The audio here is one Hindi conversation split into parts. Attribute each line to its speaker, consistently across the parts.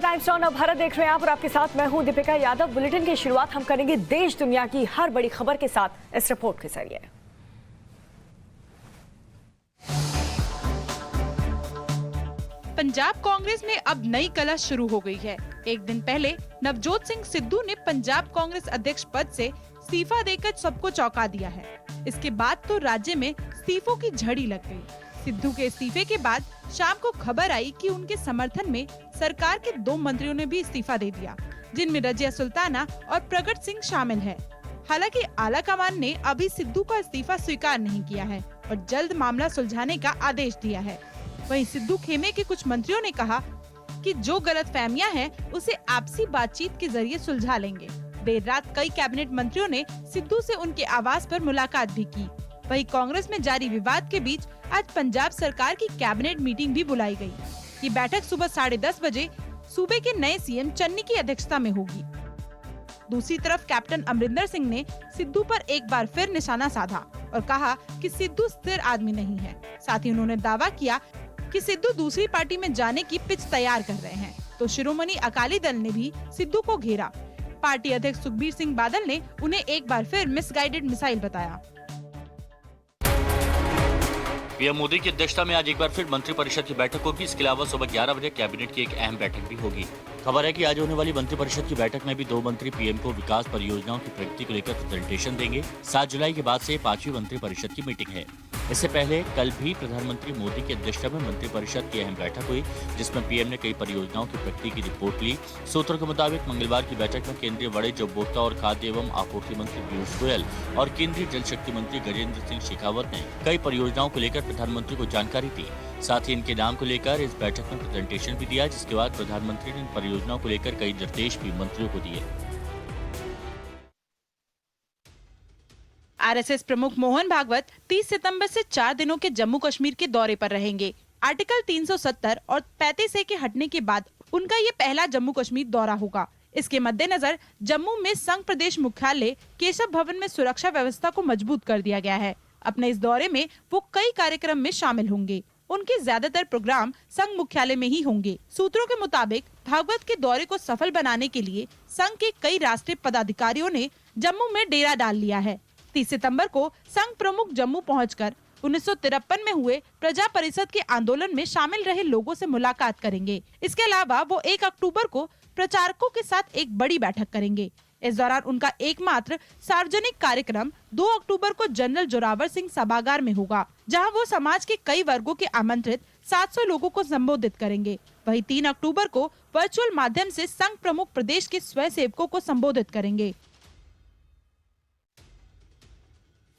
Speaker 1: टाइम्स नाउ भारत देख रहे हैं आप और आपके साथ मैं हूं दीपिका यादव। बुलेटिन की शुरुआत हम करेंगे देश दुनिया की हर बड़ी खबर के साथ इस रिपोर्ट के जरिए।
Speaker 2: पंजाब कांग्रेस में अब नई कला शुरू हो गई है। एक दिन पहले नवजोत सिंह सिद्धू ने पंजाब कांग्रेस अध्यक्ष पद से इस्तीफा देकर सबको चौंका दिया है। इसके बाद तो राज्य में इस्तीफों की झड़ी लग गई। सिद्धू के इस्तीफे के बाद शाम को खबर आई कि उनके समर्थन में सरकार के 2 मंत्रियों ने भी इस्तीफा दे दिया, जिनमें रजिया सुल्ताना और प्रगट सिंह शामिल है। हालांकि आला कमान ने अभी सिद्धू का इस्तीफा स्वीकार नहीं किया है और जल्द मामला सुलझाने का आदेश दिया है। वहीं सिद्धू खेमे के कुछ मंत्रियों ने कहा कि जो गलतफहमियां हैं उसे आपसी बातचीत के जरिए सुलझा लेंगे। देर रात कई कैबिनेट मंत्रियों ने सिद्धू से उनके आवास पर मुलाकात भी की। वहीं कांग्रेस में जारी विवाद के बीच आज पंजाब सरकार की कैबिनेट मीटिंग भी बुलाई गई। ये बैठक सुबह 10:30 बजे सूबे के नए सीएम चन्नी की अध्यक्षता में होगी। दूसरी तरफ कैप्टन अमरिंदर सिंह ने सिद्धू पर एक बार फिर निशाना साधा और कहा कि सिद्धू स्थिर आदमी नहीं है। साथ ही उन्होंने दावा किया कि सिद्धू दूसरी पार्टी में जाने की पिच तैयार कर रहे हैं। तो शिरोमणि अकाली दल ने भी सिद्धू को घेरा। पार्टी अध्यक्ष सुखबीर सिंह बादल ने उन्हें एक बार फिर मिसगाइडेड मिसाइल बताया।
Speaker 3: पीएम मोदी की अध्यक्षता में आज एक बार फिर मंत्रिपरिषद की बैठक होगी। इसके अलावा सुबह 11 बजे कैबिनेट की एक अहम बैठक भी होगी। खबर है कि आज होने वाली मंत्रिपरिषद की बैठक में भी 2 मंत्री पीएम को विकास परियोजनाओं की प्रगति को लेकर प्रेजेंटेशन देंगे। 7 जुलाई के बाद से 5वीं मंत्रिपरिषद की मीटिंग है। इससे पहले कल भी प्रधानमंत्री मोदी की अध्यक्षता में मंत्रिपरिषद की अहम बैठक हुई, जिसमें पीएम ने कई परियोजनाओं की प्रगति की रिपोर्ट ली। सूत्रों के मुताबिक मंगलवार की बैठक में केंद्रीय वाणिज्य, उपभोक्ता और खाद्य एवं आपूर्ति मंत्री पीयूष गोयल और केंद्रीय जल शक्ति मंत्री गजेंद्र सिंह शेखावत ने कई परियोजनाओं को लेकर प्रधानमंत्री को जानकारी दी। साथ ही इनके नाम को लेकर इस बैठक में प्रेजेंटेशन भी दिया, जिसके बाद प्रधानमंत्री ने इन परियोजनाओं को लेकर कई निर्देश भी मंत्रियों को दिए।
Speaker 2: आरएसएस प्रमुख मोहन भागवत 30 सितंबर से 4 दिनों के जम्मू कश्मीर के दौरे पर रहेंगे। आर्टिकल 370 और 35A के हटने के बाद उनका ये पहला जम्मू कश्मीर दौरा होगा। इसके मद्देनजर जम्मू में संघ प्रदेश मुख्यालय केशव भवन में सुरक्षा व्यवस्था को मजबूत कर दिया गया है। अपने इस दौरे में वो कई कार्यक्रम में शामिल होंगे। उनके ज्यादातर प्रोग्राम संघ मुख्यालय में ही होंगे। सूत्रों के मुताबिक भागवत के दौरे को सफल बनाने के लिए संघ के कई राष्ट्रीय पदाधिकारियों ने जम्मू में डेरा डाल लिया है। 30 सितंबर को संघ प्रमुख जम्मू पहुंचकर 1953 में हुए प्रजा परिषद के आंदोलन में शामिल रहे लोगों से मुलाकात करेंगे। इसके अलावा वो 1 अक्टूबर को प्रचारकों के साथ एक बड़ी बैठक करेंगे। इस दौरान उनका एकमात्र सार्वजनिक कार्यक्रम 2 अक्टूबर को जनरल जोरावर सिंह सभागार में होगा, जहां वो समाज के कई वर्गों के आमंत्रित 700 लोगों को संबोधित करेंगे। वहीं 3 अक्टूबर को वर्चुअल माध्यम से संघ प्रमुख प्रदेश के स्वयंसेवकों को संबोधित करेंगे।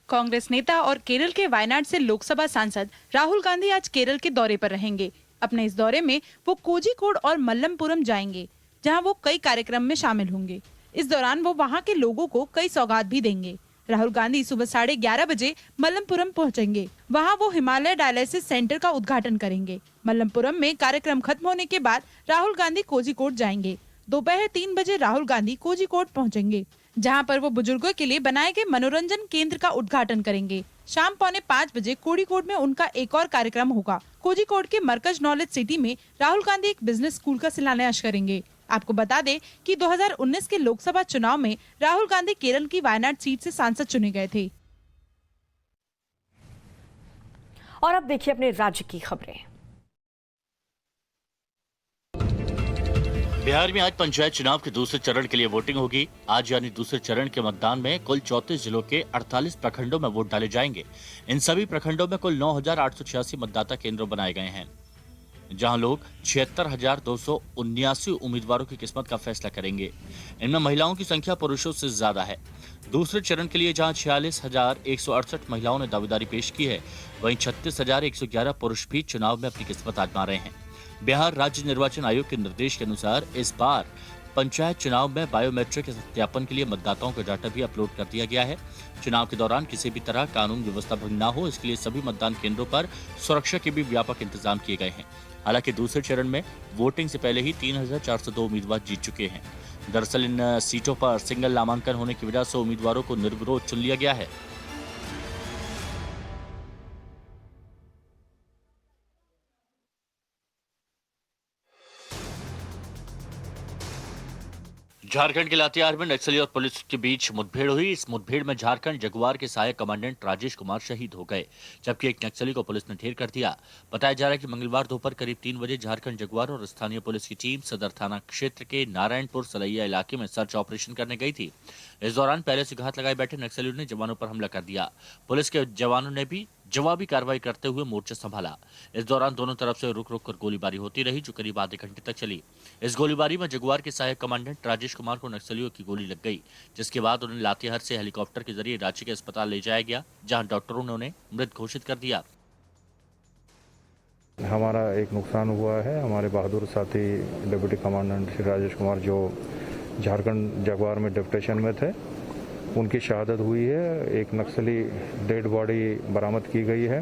Speaker 2: कांग्रेस नेता और केरल के वायनाड से लोकसभा सांसद राहुल गांधी आज केरल के दौरे पर रहेंगे। अपने इस दौरे में वो कोझिकोड और मल्लमपुरम जाएंगे, जहां वो कई कार्यक्रम में शामिल होंगे। इस दौरान वो वहां के लोगों को कई सौगात भी देंगे। राहुल गांधी सुबह 11:30 बजे मल्लमपुरम पहुंचेंगे। वहां वो हिमालय डायलिसिस सेंटर का उद्घाटन करेंगे। मल्लमपुरम में कार्यक्रम खत्म होने के बाद राहुल गांधी कोझिकोड जाएंगे। दोपहर 3 बजे राहुल गांधी कोझिकोड पहुंचेंगे, जहां पर वो बुजुर्गों के लिए बनाए गए मनोरंजन केंद्र का उद्घाटन करेंगे। शाम 4:45 बजे कोझिकोड में उनका एक और कार्यक्रम होगा। कोझिकोड के मरकज नॉलेज सिटी में राहुल गांधी एक बिजनेस स्कूल का शिलान्यास करेंगे। आपको बता दें कि 2019 के लोकसभा चुनाव में राहुल गांधी केरल की वायनाड सीट से सांसद चुने गए थे।
Speaker 1: और अब देखिए अपने राज्य की खबरें।
Speaker 3: बिहार में आज पंचायत चुनाव के दूसरे चरण के लिए वोटिंग होगी। आज यानी दूसरे चरण के मतदान में कुल 34 जिलों के 48 प्रखंडों में वोट डाले जाएंगे। इन सभी प्रखंडों में कुल 9,886 मतदाता केंद्र बनाए गए हैं, जहां लोग 76,279 उम्मीदवारों की किस्मत का फैसला करेंगे। इनमें महिलाओं की संख्या पुरुषों से ज्यादा है। दूसरे चरण के लिए जहां 46,168 महिलाओं ने दावेदारी पेश की है, वहीं 36,111 पुरुष भी चुनाव में अपनी किस्मत आजमा रहे हैं। बिहार राज्य निर्वाचन आयोग के निर्देश के अनुसार इस बार पंचायत चुनाव में बायोमेट्रिक सत्यापन के लिए मतदाताओं का डाटा भी अपलोड कर दिया गया है। चुनाव के दौरान किसी भी तरह कानून व्यवस्था भंग न हो, इसके लिए सभी मतदान केंद्रों पर सुरक्षा के भी व्यापक इंतजाम किए गए हैं। हालांकि दूसरे चरण में वोटिंग से पहले ही 3,402 उम्मीदवार जीत चुके हैं। दरअसल इन सीटों पर सिंगल नामांकन होने की वजह से उम्मीदवारों को निर्विरोध चुन लिया गया है। झारखंड के लातेहार में नक्सली और पुलिस के बीच मुठभेड़ हुई। इस मुठभेड़ में झारखंड जगुआर के सहायक कमांडेंट राजेश कुमार शहीद हो गए, जबकि एक नक्सली को पुलिस ने ढेर कर दिया। बताया जा रहा है कि मंगलवार दोपहर करीब 3 बजे झारखंड जगुआर और स्थानीय पुलिस की टीम सदर थाना क्षेत्र के नारायणपुर सलैया इलाके में सर्च ऑपरेशन करने गई थी। इस दौरान पहले से घात लगाए बैठे नक्सलियों ने जवानों पर हमला कर दिया। पुलिस के जवानों ने भी जवाबी कार्रवाई करते हुए मोर्चा संभाला। इस दौरान दोनों तरफ से रुक रुक कर गोलीबारी होती रही, जो करीब आधे घंटे तक चली। इस गोलीबारी में जगुआर के सहायक कमांडेंट राजेश कुमार को नक्सलियों की गोली लग गई, जिसके बाद उन्हें लातेहार से हेलीकॉप्टर के जरिए रांची के अस्पताल ले जाया गया, जहां डॉक्टरों ने उन्हें मृत घोषित कर दिया।
Speaker 4: हमारा एक नुकसान हुआ है। हमारे बहादुर साथी डिप्टी कमांडेंट श्री राजेश कुमार जो झारखंड जगुआर में डिप्टेशन में थे, उनकी शहादत हुई है। एक नक्सली डेड बॉडी बरामद की गई है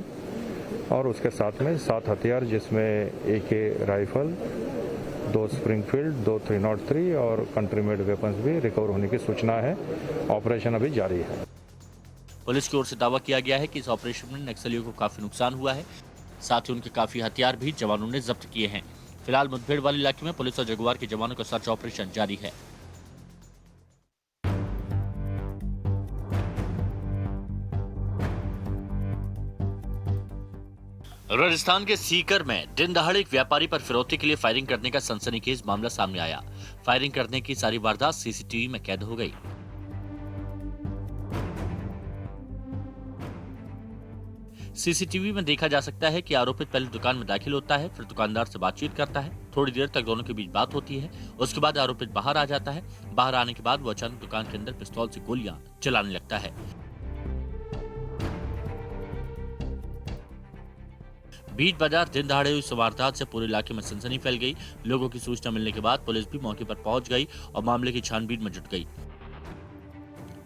Speaker 4: और उसके साथ में 7 हथियार, जिसमें AK राइफल, 2 स्प्रिंगफील्ड, 2 303 और कंट्री मेड वेपन्स भी रिकवर होने की सूचना है। ऑपरेशन अभी जारी है।
Speaker 3: पुलिस की ओर से दावा किया गया है कि इस ऑपरेशन में नक्सलियों को काफी नुकसान हुआ है, साथ ही उनके काफी हथियार भी जवानों ने जब्त किए हैं। फिलहाल मुठभेड़ वाले इलाके में पुलिस और जगुआर के जवानों का सर्च ऑपरेशन जारी है। राजस्थान के सीकर में दिन दहाड़े एक व्यापारी पर फिरौती के लिए फायरिंग करने का सनसनीखेज मामला सामने आया। फायरिंग करने की सारी वारदात CCTV में कैद हो गई। CCTV में देखा जा सकता है कि आरोपित पहले दुकान में दाखिल होता है, फिर दुकानदार से बातचीत करता है। थोड़ी देर तक दोनों के बीच बात होती है। उसके बाद आरोपित बाहर आ जाता है। बाहर आने के बाद वो अचानक दुकान के अंदर पिस्तौल से गोलियां चलाने लगता है। बीच बाजार दिन दहाड़े हुई वारदात से पूरे इलाके में सनसनी फैल गई। लोगों की सूचना मिलने के बाद पुलिस भी मौके पर पहुंच गई और मामले की छानबीन में जुट गई।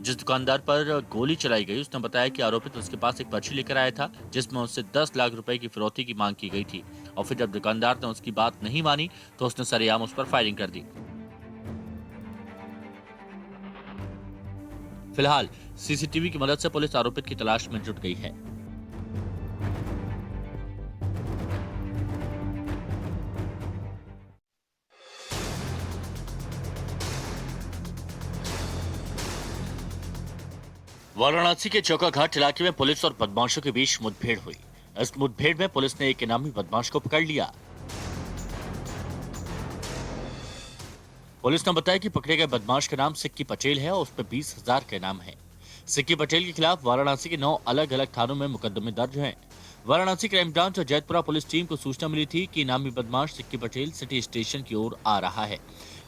Speaker 3: जिस दुकानदार पर गोली चलाई गई, उसने बताया कि आरोपित उसके पास एक पर्ची लेकर आया था, जिसमें उससे 10 लाख रुपए की फिरौती की मांग की गई थी, और फिर जब दुकानदार ने उसकी बात नहीं मानी तो उसने सरेआम उस पर फायरिंग कर दी। फिलहाल CCTV की मदद से पुलिस आरोपित की तलाश में जुट गई है। वाराणसी के चौकाघाट इलाके में पुलिस और बदमाशों के बीच मुठभेड़ हुई। इस मुठभेड़ में पुलिस ने एक इनामी बदमाश को पकड़ लिया। पुलिस ने बताया कि पकड़े गए बदमाश का नाम सिक्की पटेल है और उस पर 20,000 का इनाम है। सिक्की पटेल के खिलाफ वाराणसी के 9 अलग अलग थानों में मुकदमे दर्ज हैं। वाराणसी क्राइम ब्रांच और जैतपुरा पुलिस टीम को सूचना मिली थी कि इनामी बदमाश सिक्की पटेल सिटी स्टेशन की ओर आ रहा है।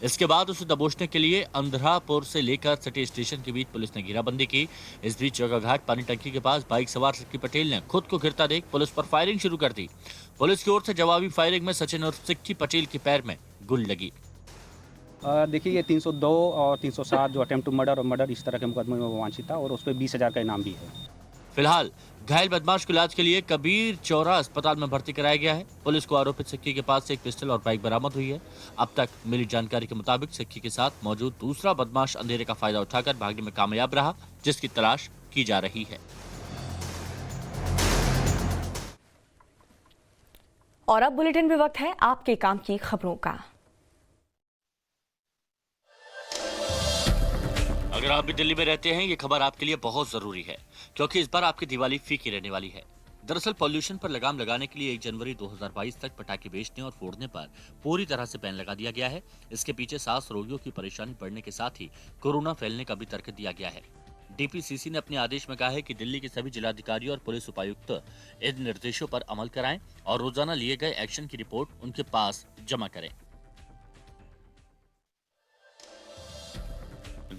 Speaker 3: इसके बाद उसे दबोचने के लिए अंधरापुर से लेकर सिटी स्टेशन के बीच पुलिस ने घेराबंदी की। इस बीच चौकाघाट पानी टंकी के पास बाइक सवार सिक्की पटेल ने खुद को गिरता देख पुलिस पर फायरिंग शुरू कर दी। पुलिस की ओर से जवाबी फायरिंग में सचिन और सिक्की पटेल के पैर में गोली लगी।
Speaker 5: देखिए, ये 302 और 307 जो अटेम्प्ट टू मर्डर और मर्डर इस तरह के मुकदमे में वांछित था और उस पर 20,000 का इनाम भी है।
Speaker 3: फिलहाल घायल बदमाश को इलाज के लिए कबीर चौरा अस्पताल में भर्ती कराया गया है। पुलिस को आरोपित सिक्की के पास से एक पिस्टल और बाइक बरामद हुई है। अब तक मिली जानकारी के मुताबिक सिक्की के साथ मौजूद दूसरा बदमाश अंधेरे का फायदा उठाकर भागने में कामयाब रहा, जिसकी तलाश की जा रही है।
Speaker 1: और अब बुलेटिन में वक्त है आपके काम की खबरों का।
Speaker 3: अगर आप भी दिल्ली में रहते हैं, ये खबर आपके लिए बहुत जरूरी है, क्योंकि इस बार आपकी दिवाली फीकी रहने वाली है। दरअसल पॉल्यूशन पर लगाम लगाने के लिए 1 जनवरी 2022 तक पटाखे बेचने और फोड़ने पर पूरी तरह से बैन लगा दिया गया है। इसके पीछे सांस रोगियों की परेशानी बढ़ने के साथ ही कोरोना फैलने का भी तर्क दिया गया है। DPCC ने अपने आदेश में कहा है कि दिल्ली के सभी जिलाधिकारी और पुलिस उपायुक्त इन निर्देशों पर अमल कराएं और रोजाना लिए गए एक्शन की रिपोर्ट उनके पास जमा करें।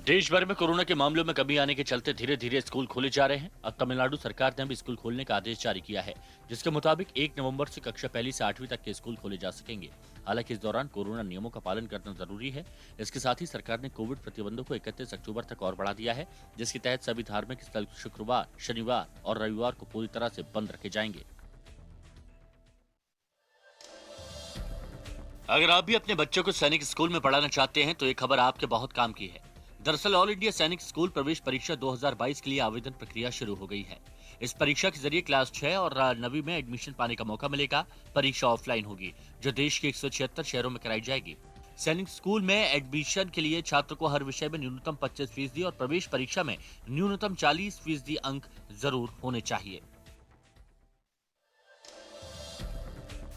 Speaker 3: देश भर में कोरोना के मामलों में कमी आने के चलते धीरे धीरे स्कूल खोले जा रहे हैं। अब तमिलनाडु सरकार ने भी स्कूल खोलने का आदेश जारी किया है, जिसके मुताबिक 1 नवंबर से कक्षा 1 से 8वीं तक के स्कूल खोले जा सकेंगे। हालांकि इस दौरान कोरोना नियमों का पालन करना जरूरी है। इसके साथ ही सरकार ने कोविड प्रतिबंधों को 31 अक्टूबर तक और बढ़ा दिया है, जिसके तहत सभी धार्मिक स्थल शुक्रवार, शनिवार और रविवार को पूरी तरह से बंद रखे जाएंगे। अगर आप भी अपने बच्चों को सैनिक स्कूल में पढ़ाना चाहते हैं तो ये खबर आपके बहुत काम की है। दरअसल ऑल इंडिया सैनिक स्कूल प्रवेश परीक्षा 2022 के लिए आवेदन प्रक्रिया शुरू हो गई है। इस परीक्षा के जरिए क्लास 6 और 9वीं में एडमिशन पाने का मौका मिलेगा। परीक्षा ऑफलाइन होगी, जो देश के 176 शहरों में कराई जाएगी। सैनिक स्कूल में एडमिशन के लिए छात्र को हर विषय में न्यूनतम 25% और प्रवेश परीक्षा में न्यूनतम 40% अंक जरूर होने चाहिए।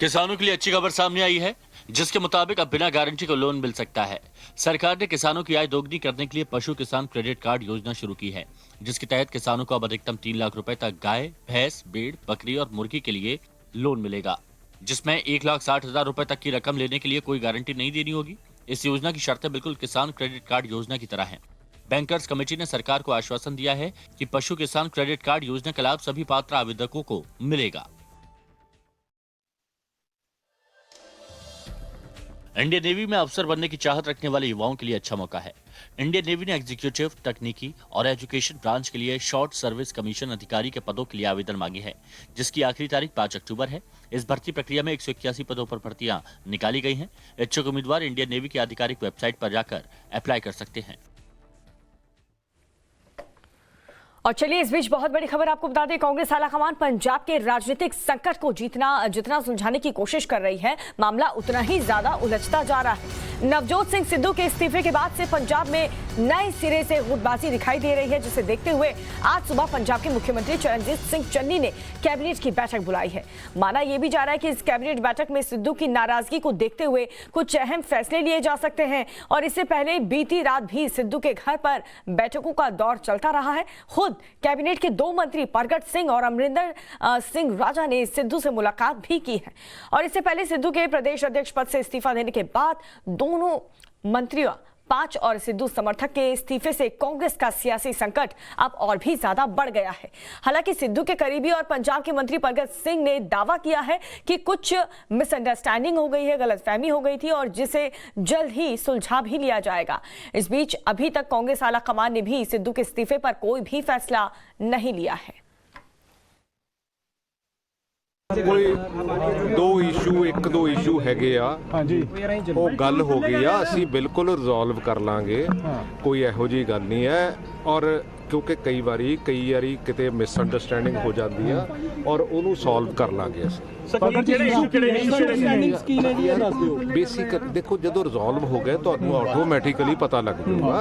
Speaker 3: किसानों के लिए अच्छी खबर सामने आई है, जिसके मुताबिक अब बिना गारंटी को लोन मिल सकता है। सरकार ने किसानों की आय दोगुनी करने के लिए पशु किसान क्रेडिट कार्ड योजना शुरू की है, जिसके तहत किसानों को अब अधिकतम 3 लाख रुपए तक गाय, भैंस, भेड़, बकरी और मुर्गी के लिए लोन मिलेगा, जिसमें 1,60,000 रुपए तक की रकम लेने के लिए कोई गारंटी नहीं देनी होगी। इस योजना की शर्तें बिल्कुल किसान क्रेडिट कार्ड योजना की तरह हैं। बैंकर्स कमेटी ने सरकार को आश्वासन दिया है कि पशु किसान क्रेडिट कार्ड योजना का लाभ सभी पात्र आवेदकों को मिलेगा। इंडियन नेवी में अफसर बनने की चाहत रखने वाले युवाओं के लिए अच्छा मौका है। इंडियन नेवी ने एग्जीक्यूटिव, तकनीकी और एजुकेशन ब्रांच के लिए शॉर्ट सर्विस कमीशन अधिकारी के पदों के लिए आवेदन मांगे हैं, जिसकी आखिरी तारीख 5 अक्टूबर है। इस भर्ती प्रक्रिया में 181 पदों पर भर्तियां निकाली गई हैं। इच्छुक उम्मीदवार इंडियन नेवी की आधिकारिक वेबसाइट पर जाकर अप्लाई कर सकते हैं।
Speaker 1: और चलिए इस बीच बहुत बड़ी खबर आपको बता दें, कांग्रेस आलाकमान पंजाब के राजनीतिक संकट को जितना सुलझाने की कोशिश कर रही है, मामला उतना ही ज्यादा उलझता जा रहा है। नवजोत सिंह सिद्धू के इस्तीफे के बाद से पंजाब में नए सिरे से गुटबाजी दिखाई दे रही है, जिसे देखते हुए आज सुबह पंजाब के मुख्यमंत्री चरणजीत सिंह चन्नी ने कैबिनेट की बैठक बुलाई है। माना यह भी जा रहा है कि इस कैबिनेट बैठक में सिद्धू की नाराजगी को देखते हुए कुछ अहम फैसले लिए जा सकते हैं। और इससे पहले बीती रात भी सिद्धू के घर पर बैठकों का दौर चलता रहा है। खुद कैबिनेट के 2 मंत्री परगट सिंह और अमरिंदर सिंह राजा ने सिद्धू से मुलाकात भी की है। और इससे पहले सिद्धू के प्रदेश अध्यक्ष पद से इस्तीफा देने के बाद दोनों मंत्रियों 5 और सिद्धू समर्थक के इस्तीफे से कांग्रेस का सियासी संकट अब और भी ज्यादा बढ़ गया है। हालांकि सिद्धू के करीबी और पंजाब के मंत्री परगट सिंह ने दावा किया है कि कुछ मिसअंडरस्टैंडिंग हो गई है, गलतफहमी हो गई थी और जिसे जल्द ही सुलझा भी लिया जाएगा। इस बीच अभी तक कांग्रेस आलाकमान ने भी सिद्धू के इस्तीफे पर कोई भी फैसला नहीं लिया है।
Speaker 6: कोई एक दो इशू हैगे आ, वो गल हो गई आ, असी बिल्कुल रिजोल्व कर लांगे, कोई इहो जी गल नहीं है। और क्योंकि कई बारी किते मिसअंडरस्टैंडिंग हो जाती है और उन्होंने सॉल्व कर लांगे। बेसिक देखो जो रिजोल्व हो गए तो ऑटोमैटिकली पता लग जाएगा।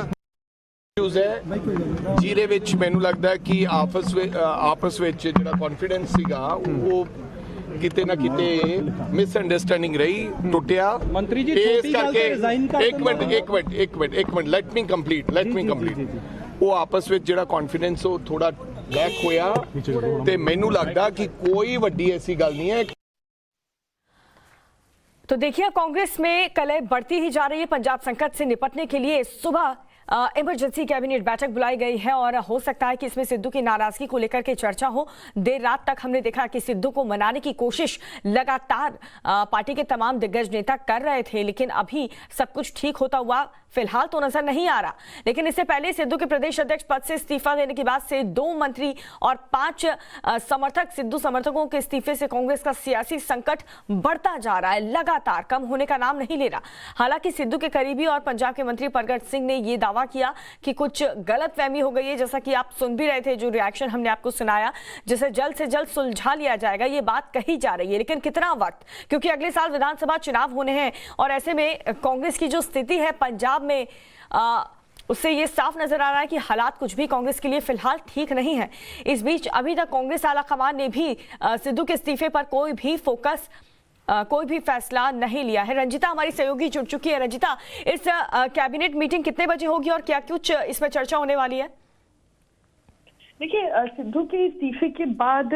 Speaker 7: ਜਿਹਦੇ ਵਿੱਚ ਮੈਨੂੰ ਲੱਗਦਾ ਕਿ ਆਪਸ ਵਿੱਚ ਜਿਹੜਾ ਕੌਨਫੀਡੈਂਸ ਸੀਗਾ ਉਹ ਕਿਤੇ ਨਾ ਕਿਤੇ ਮਿਸਅੰਡਰਸਟੈਂਡਿੰਗ ਰਹੀ, ਟੁੱਟਿਆ। ਮੰਤਰੀ ਜੀ ਛੋਟੀ ਗੱਲ ਤੇ ਰਿਜ਼ਾਈਨ ਕਰ ਇੱਕ ਮਿੰਟ ਲੈਟ ਮੀ ਕੰਪਲੀਟ। ਉਹ ਆਪਸ ਵਿੱਚ ਜਿਹੜਾ ਕੌਨਫੀਡੈਂਸ ਉਹ ਥੋੜਾ ਲੈਕ ਹੋਇਆ ਤੇ ਮੈਨੂੰ ਲੱਗਦਾ ਕਿ ਕੋਈ ਵੱਡੀ ਐਸੀ ਗੱਲ ਨਹੀਂ ਹੈ।
Speaker 1: तो देखिए कांग्रेस में कलह बढ़ती ही जा रही है। पंजाब संकट से निपटने के लिए सुबह इमरजेंसी कैबिनेट बैठक बुलाई गई है और हो सकता है कि इसमें सिद्धू की नाराजगी को लेकर के चर्चा हो। देर रात तक हमने देखा कि सिद्धू को मनाने की कोशिश लगातार पार्टी के तमाम दिग्गज नेता कर रहे थे, लेकिन अभी सब कुछ ठीक होता हुआ फिलहाल तो नजर नहीं आ रहा। लेकिन इससे पहले सिद्धू के प्रदेश अध्यक्ष पद से इस्तीफा देने के बाद से 2 मंत्री और 5 समर्थक सिद्धू समर्थकों के इस्तीफे से कांग्रेस का सियासी संकट बढ़ता जा रहा है, लगातार कम होने का नाम नहीं ले रहा। हालांकि सिद्धू के करीबी और पंजाब के मंत्री परगट सिंह ने यह दावा किया कि कुछ गलतफहमी हो गई है, जैसा कि आप सुन भी रहे थे, जो रिएक्शन हमने आपको सुनाया, जिसे जल्द से जल्द सुलझा लिया जाएगा, ये बात कही जा रही है। लेकिन कितना वक्त, क्योंकि अगले साल विधानसभा चुनाव होने हैं और ऐसे में कांग्रेस की जो स्थिति है पंजाब में उससे ये साफ नजर आ रहा है कि हालात कुछ भी कांग्रेस के लिए फिलहाल ठीक नहीं है। इस बीच अभी तक कांग्रेस आलाकमान ने भी सिद्धू के इस्तीफे पर कोई भी फैसला नहीं लिया है। रंजिता हमारी सहयोगी जुड़ चुकी है। रंजिता, इस कैबिनेट मीटिंग कितने बजे होगी और क्या कुछ इसमें चर्चा होने वाली है?
Speaker 8: देखिए, सिद्धू के इस्तीफे के बाद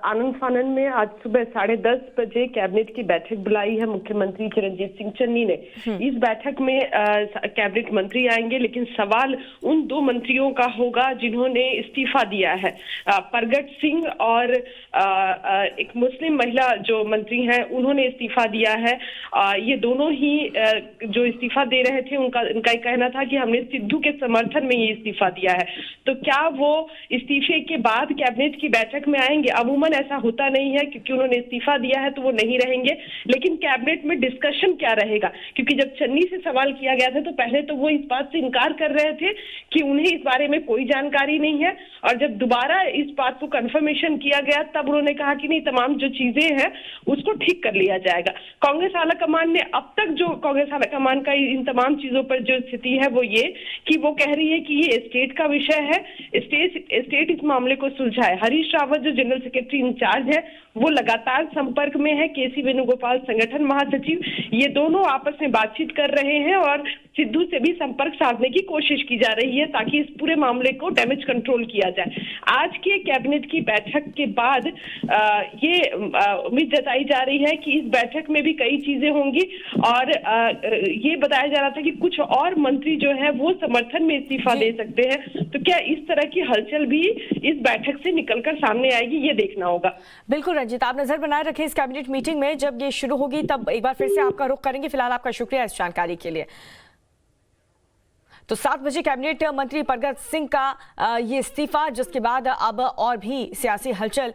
Speaker 8: आनंद फानन में आज सुबह 10:30 बजे कैबिनेट की बैठक बुलाई है मुख्यमंत्री चरणजीत सिंह चन्नी ने। इस बैठक में कैबिनेट मंत्री आएंगे, लेकिन सवाल उन 2 मंत्रियों का होगा जिन्होंने इस्तीफा दिया है। परगट सिंह और एक मुस्लिम महिला जो मंत्री हैं उन्होंने इस्तीफा दिया है। ये दोनों ही जो इस्तीफा दे रहे थे उनका कहना था कि हमने सिद्धू के समर्थन में ये इस्तीफा दिया है। तो क्या वो इस्तीफे के बाद कैबिनेट की बैठक में आएंगे। अमूमन ऐसा होता नहीं है, क्योंकि उन्होंने इस्तीफा दिया है तो वो नहीं रहेंगे, लेकिन कैबिनेट में डिस्कशन क्या रहेगा, क्योंकि जब चन्नी से सवाल किया गया था तो पहले तो वो इस बात से इनकार कर रहे थे कि उन्हें इस बारे में कोई जानकारी नहीं है, और जब दोबारा इस बात को कंफर्मेशन किया गया तब उन्होंने कहा कि नहीं, तमाम जो चीजें हैं उसको ठीक कर लिया जाएगा। कांग्रेस आलाकमान ने अब तक जो कांग्रेस आलाकमान का इन तमाम चीजों पर जो स्थिति है वो ये कि वो कह रही है कि ये स्टेट का विषय है, स्टेट इस मामले को सुलझाए। हरीश रावत जो जनरल सेक्रेटरी इंचार्ज है वो लगातार संपर्क में है, केसी वेणुगोपाल संगठन महासचिव, ये दोनों आपस में बातचीत कर रहे हैं और सिद्धू से भी संपर्क साधने की कोशिश की जा रही है ताकि इस पूरे मामले को डैमेज कंट्रोल किया जाए। आज के कैबिनेट की बैठक के बाद ये उम्मीद जताई जा रही है कि इस बैठक में भी कई चीजें होंगी, और ये बताया जा रहा था कि कुछ और मंत्री जो है वो समर्थन में इस्तीफा दे सकते हैं। तो क्या इस तरह की हलचल भी इस बैठक से निकलकर सामने आएगी, ये देखना होगा।
Speaker 1: बिल्कुल रंजित, आप नजर बनाए रखें इस कैबिनेट मीटिंग में, जब ये शुरू होगी तब एक बार फिर से आपका रुख करेंगे। फिलहाल आपका शुक्रिया इस जानकारी के लिए। तो 7 बजे कैबिनेट मंत्री परगत सिंह का ये इस्तीफा, जिसके बाद अब और भी सियासी हलचल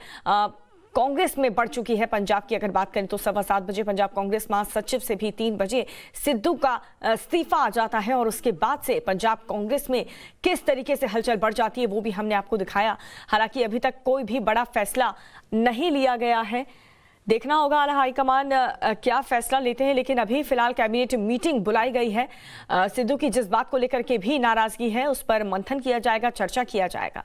Speaker 1: कांग्रेस में बढ़ चुकी है। पंजाब की अगर बात करें तो 7:15 बजे पंजाब कांग्रेस महासचिव से भी 3 बजे सिद्धू का इस्तीफा आ जाता है, और उसके बाद से पंजाब कांग्रेस में किस तरीके से हलचल बढ़ जाती है वो भी हमने आपको दिखाया। हालांकि अभी तक कोई भी बड़ा फैसला नहीं लिया गया है, देखना होगा आला हाईकमान क्या फैसला लेते हैं। लेकिन अभी फिलहाल कैबिनेट मीटिंग बुलाई गई है। सिद्धू की जिस बात को लेकर के भी नाराजगी है उस पर मंथन किया जाएगा, चर्चा किया जाएगा।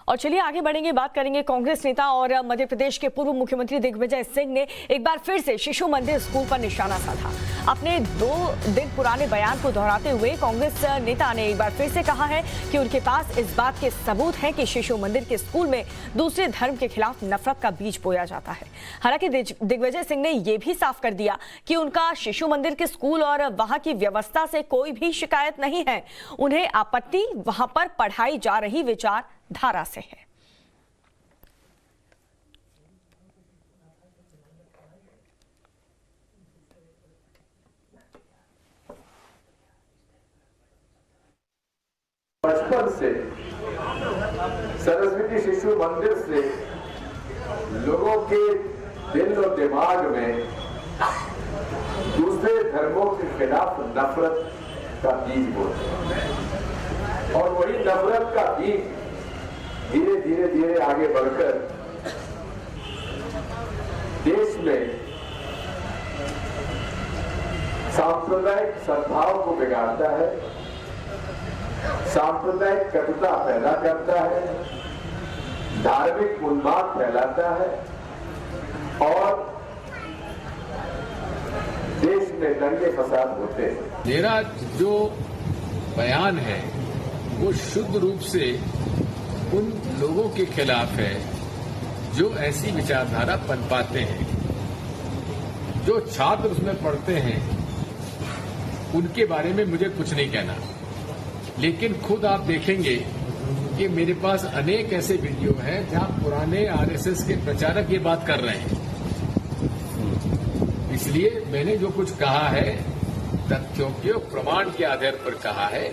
Speaker 1: और चलिए आगे बढ़ेंगे, बात करेंगे कांग्रेस नेता और मध्य प्रदेश के पूर्व मुख्यमंत्री दिग्विजय सिंह ने एक बार फिर से शिशु मंदिर स्कूल पर निशाना साधा। अपने 2 दिन पुराने बयान को दोहराते हुए कांग्रेस नेता ने एक बार फिर से कहा है कि उनके पास इस बात के सबूत हैं कि शिशु मंदिर के स्कूल में दूसरे धर्म के खिलाफ नफरत का बीज बोया जाता है। हालांकि दिग्विजय सिंह ने यह भी साफ कर दिया कि उनका शिशु मंदिर के स्कूल और वहां की व्यवस्था से कोई भी शिकायत नहीं है। उन्हें आपत्ति वहां पर पढ़ाई जा रही विचार धारा से है।
Speaker 9: बचपन से सरस्वती शिशु मंदिर से लोगों के दिल और दिमाग में दूसरे धर्मों के खिलाफ नफरत का बीज बोते, और वही नफरत का बीज धीरे धीरे धीरे आगे बढ़कर देश में सांप्रदायिक सद्भाव को बिगाड़ता है, सांप्रदायिक कटुता पैदा करता है, धार्मिक उन्माद फैलाता है, और देश में दंगे फसाद होते हैं।
Speaker 10: मेरा जो बयान है वो शुद्ध रूप से उन लोगों के खिलाफ है जो ऐसी विचारधारा पनपाते हैं। जो छात्र उसमें पढ़ते हैं उनके बारे में मुझे कुछ नहीं कहना, लेकिन खुद आप देखेंगे कि मेरे पास अनेक ऐसे वीडियो हैं जहां पुराने आरएसएस के प्रचारक ये बात कर रहे हैं। इसलिए मैंने जो कुछ कहा है तथ्यों के प्रमाण के आधार पर कहा है।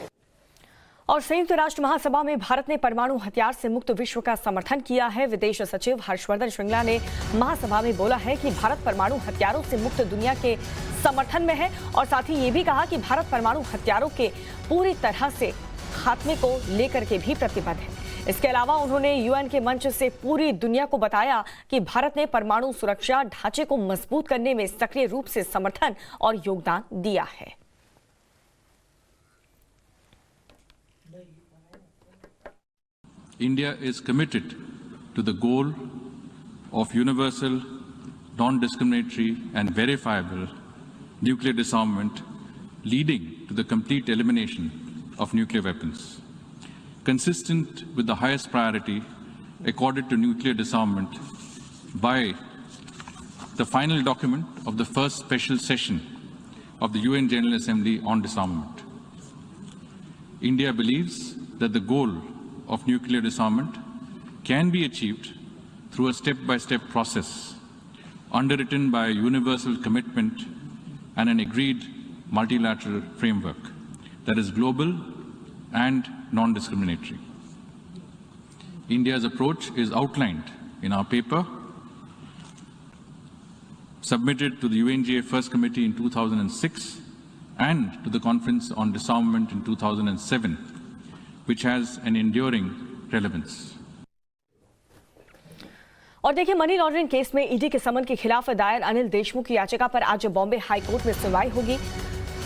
Speaker 1: और संयुक्त राष्ट्र महासभा में भारत ने परमाणु हथियार से मुक्त विश्व का समर्थन किया है। विदेश सचिव हर्षवर्धन श्रृंगला ने महासभा में बोला है कि भारत परमाणु हथियारों से मुक्त दुनिया के समर्थन में है, और साथ ही ये भी कहा कि भारत परमाणु हथियारों के पूरी तरह से खात्मे को लेकर के भी प्रतिबद्ध है। इसके अलावा उन्होंने यूएन के मंच से पूरी दुनिया को बताया कि भारत ने परमाणु सुरक्षा ढांचे को मजबूत करने में सक्रिय रूप से समर्थन और योगदान दिया है।
Speaker 11: India is committed to the goal of universal, non-discriminatory and verifiable nuclear disarmament, leading to the complete elimination of nuclear weapons. Consistent with the highest priority accorded to nuclear disarmament by the final document of the first special session of the UN General Assembly on disarmament. India believes that the goal of nuclear disarmament can be achieved through a step-by-step process underwritten by a universal commitment and an agreed multilateral framework that is global and non-discriminatory. India's approach is outlined in our paper submitted to the UNGA First Committee in 2006 and to the Conference on Disarmament in 2007, which has an enduring relevance.
Speaker 1: और देखिए, मनी लॉन्ड्रिंग केस में ईडी के समन के खिलाफ दायर अनिल देशमुख की याचिका पर आज बॉम्बे हाई कोर्ट में सुनवाई होगी।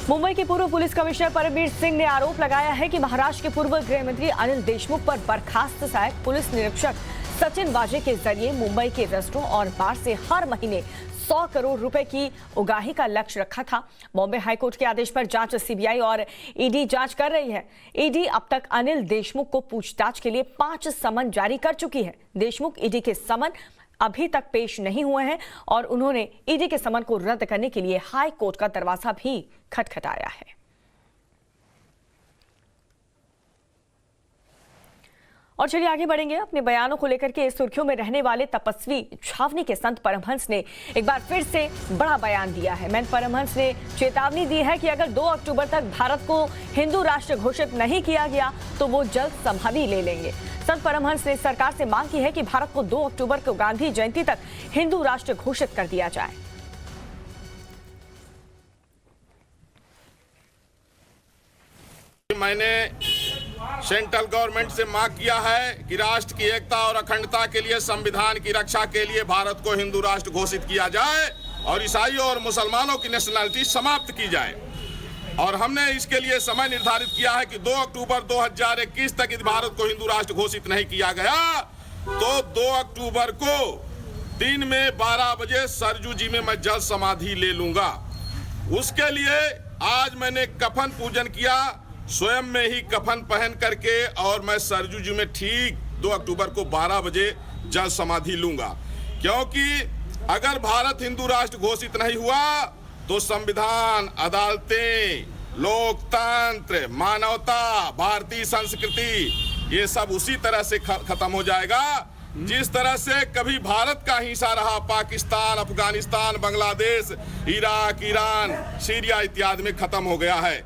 Speaker 1: मुंबई के पूर्व पुलिस कमिश्नर परमवीर सिंह ने आरोप लगाया है कि महाराष्ट्र के पूर्व गृह मंत्री अनिल देशमुख पर बर्खास्त सहायक पुलिस निरीक्षक सचिन वाजे के जरिए मुंबई के रेस्टोरेंट और बार से हर महीने 100 करोड़ रुपए की उगाही का लक्ष्य रखा था। बॉम्बे हाईकोर्ट के आदेश पर जांच सीबीआई और ईडी जांच कर रही है। ईडी अब तक अनिल देशमुख को पूछताछ के लिए 5 समन जारी कर चुकी है। देशमुख ईडी के समन अभी तक पेश नहीं हुए हैं और उन्होंने ईडी के समन को रद्द करने के लिए हाई कोर्ट का दरवाजा भी खटखटाया है। और चलिए आगे बढ़ेंगे। अपने बयानों को लेकर के सुर्खियों में रहने वाले तपस्वी छावनी के संत परमहंस ने एक बार फिर से बड़ा बयान दिया है। महंत परमहंस ने चेतावनी दी है कि अगर 2 अक्टूबर तक भारत को हिंदू राष्ट्र घोषित नहीं किया गया तो वो जल्द समाधि ले लेंगे। संत परमहंस ने सरकार से मांग की है कि भारत को 2 अक्टूबर को गांधी जयंती तक हिंदू राष्ट्र घोषित कर दिया जाए।
Speaker 7: मैंने सेंट्रल गवर्नमेंट से मांग किया है कि राष्ट्र की एकता और अखंडता के लिए, संविधान की रक्षा के लिए भारत को हिंदू राष्ट्र घोषित किया जाए और ईसाइयों और मुसलमानों की नेशनलिटी समाप्त की जाए। और हमने इसके लिए समय निर्धारित किया है कि 2 अक्टूबर 2021 तक यदि भारत को हिंदू राष्ट्र घोषित नहीं किया गया तो 2 अक्टूबर को दिन में 12 बजे सरजू जी में मैं जल समाधि ले लूंगा। उसके लिए आज मैंने कफन पूजन किया, स्वयं में ही कफन पहन करके, और मैं सरजू जी में ठीक 2 अक्टूबर को 12 बजे जल समाधि लूंगा। क्योंकि अगर भारत हिंदू राष्ट्र घोषित नहीं हुआ तो संविधान, अदालतें, लोकतंत्र, मानवता, भारतीय संस्कृति, ये सब उसी तरह से खत्म हो जाएगा जिस तरह से कभी भारत का हिस्सा रहा Pakistan, Afghanistan, Bangladesh, Iraq, Iran, Syria इत्यादि में खत्म हो गया है।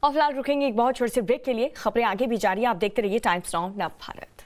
Speaker 1: और फिलहाल रुकेंगे एक बहुत छोटे से ब्रेक के लिए। खबरें आगे भी जारी है, आप देखते रहिए टाइम्स नाउ नव भारत।